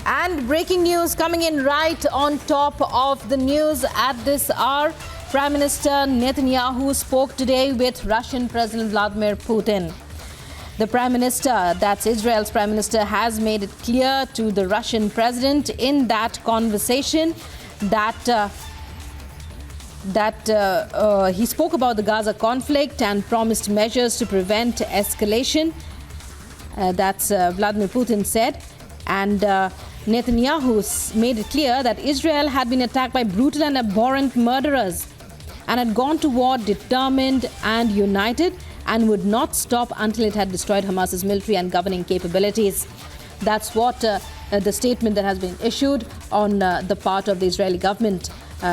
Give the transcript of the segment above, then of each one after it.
And breaking news coming in right on top of the news at this hour. Prime Minister Netanyahu spoke today with Russian President Vladimir Putin. The Prime Minister, that's Israel's Prime Minister, has made it clear to the Russian President in that conversation that he spoke about the Gaza conflict and promised measures to prevent escalation. That's Vladimir Putin said. And Netanyahu made it clear that Israel had been attacked by brutal and abhorrent murderers and had gone to war determined and united and would not stop until it had destroyed Hamas's military and governing capabilities. That's what the statement that has been issued on the part of the Israeli government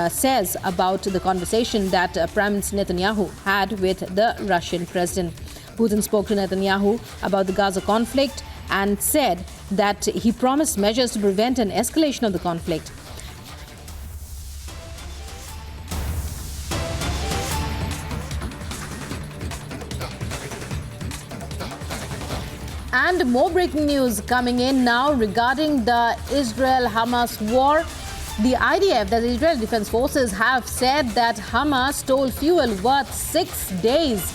says about the conversation that Prime Minister Netanyahu had with the Russian president. Putin spoke to Netanyahu about the Gaza conflict and said that he promised measures to prevent an escalation of the conflict. And more breaking news coming in now regarding the Israel Hamas war. The IDF, the Israeli Defense Forces, have said that Hamas stole fuel worth 6 days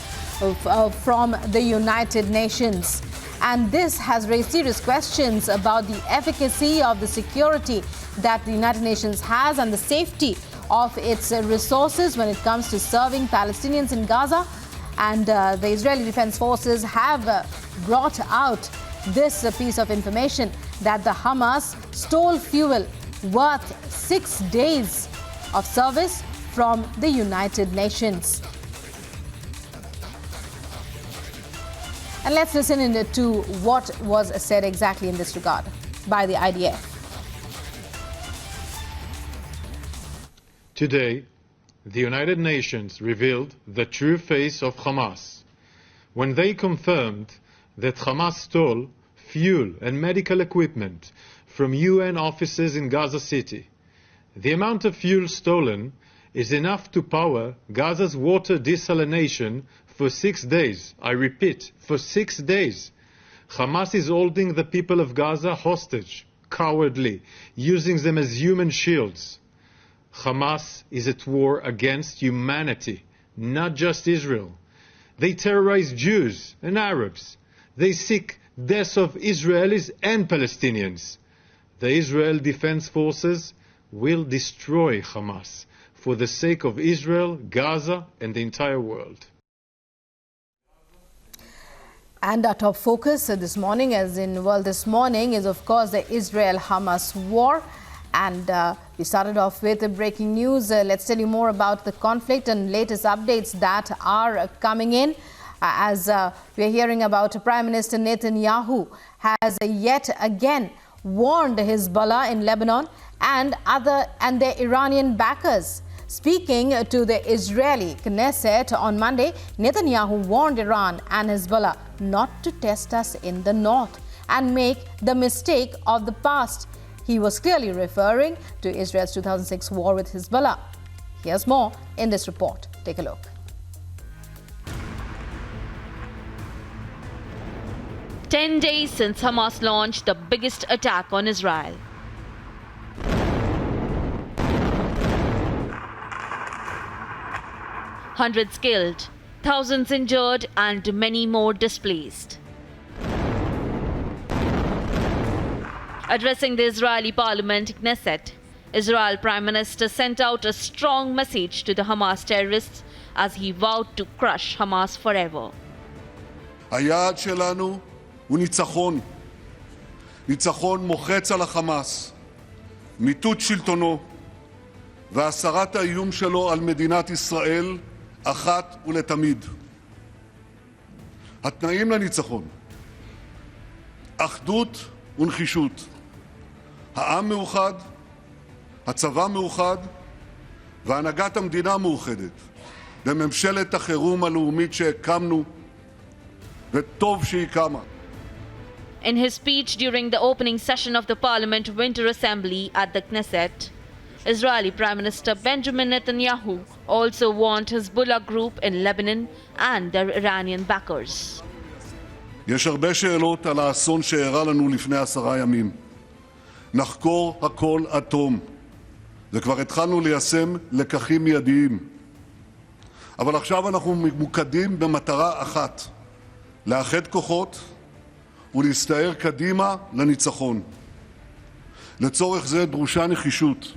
from the United Nations. And this has raised serious questions about the efficacy of the security that the United Nations has and the safety of its resources when it comes to serving Palestinians in Gaza. And the Israeli Defense Forces have brought out this piece of information that the Hamas stole fuel worth 6 days of service from the United Nations. And let's listen to what was said exactly in this regard by the IDF. Today, the United Nations revealed the true face of Hamas when they confirmed that Hamas stole fuel and medical equipment from UN offices in Gaza City. The amount of fuel stolen is enough to power Gaza's water desalination for 6 days. I repeat, for 6 days. Hamas is holding the people of Gaza hostage, cowardly, using them as human shields. Hamas is at war against humanity, not just Israel. They terrorize Jews and Arabs. They seek deaths of Israelis and Palestinians. The Israel Defense Forces will destroy Hamas for the sake of Israel, Gaza, and the entire world. And our top focus this morning, as in World This Morning, is of course the Israel Hamas War. And we started off with the breaking news. Let's tell you more about the conflict and latest updates that are coming in. As we're hearing about Prime Minister Netanyahu has yet again warned Hezbollah in Lebanon and their Iranian backers. Speaking to the Israeli Knesset on Monday, Netanyahu warned Iran and Hezbollah not to test us in the north and make the mistake of the past. He was clearly referring to Israel's 2006 war with Hezbollah. Here's more in this report. Take a look. "10 days since Hamas launched the biggest attack on Israel. Hundreds killed, thousands injured, and many more displaced." Addressing the Israeli Parliament Knesset, Israel Prime Minister sent out a strong message to the Hamas terrorists as he vowed to crush Hamas forever. היעד שלנו הוא ניצחון. ניצחון מוחץ על החמאס, מיטוט שלטונו והסרת האיום שלו על מדינת ישראל אחת ולתמיד. התנאים לניצחון: אחדות ונחישות. העם מאוחד, הצבא מאוחד והנהגת המדינה מאוחדת בממשלת החירום הלאומית שהקמנו, וטוב שהיא קמה. In his speech during the opening session of the Parliament Winter Assembly at the Knesset, Israeli Prime Minister Benjamin Netanyahu also warned Hezbollah group in Lebanon and their Iranian backers. יש הרבה שאלות על האסון שאירע לנו לפני 10 ימים. נחקור הכל עד תום, וכבר התחלנו ליישם לקחים מיידיים. אבל עכשיו אנחנו ממוקדים במטרה אחת, לאחד כוחות ולהסתער קדימה לניצחון. לצורך זה דרושה נחישות,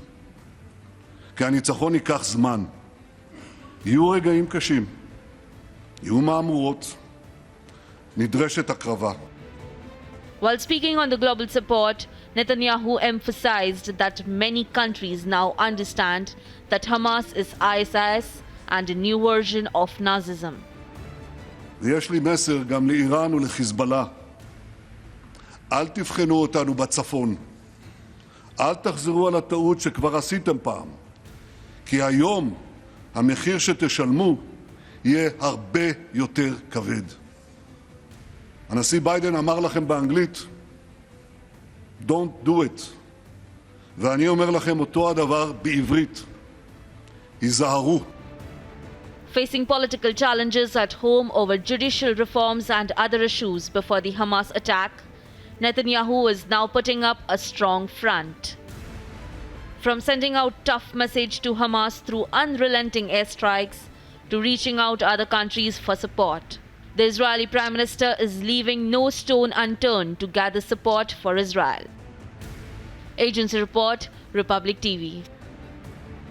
כי הניצחון ייקח זמן. יהיו רגעים קשים, יהיו מהמורות, נדרשת הקרבה. While speaking on the global support, Netanyahu emphasized that many countries now understand that Hamas is ISIS and a new version of Nazism. ויש לי מסר גם לאיראן ולחיזבאללה. אל תבחנו אותנו בצפון. אל תחזרו על הטעות שכבר עשיתם פעם. כי היום המחיר שתשלמו יהיה הרבה יותר כבד. הנשיא ביידן אמר לכם באנגלית, Don't do it. ואני אומר לכם אותו הדבר בעברית. היזהרו. Facing political challenges at home over judicial reforms and other issues before the Hamas attack, Netanyahu is now putting up a strong front. From sending out tough message to Hamas through unrelenting airstrikes to reaching out other countries for support, the Israeli Prime Minister is leaving no stone unturned to gather support for Israel. Agency Report, Republic TV.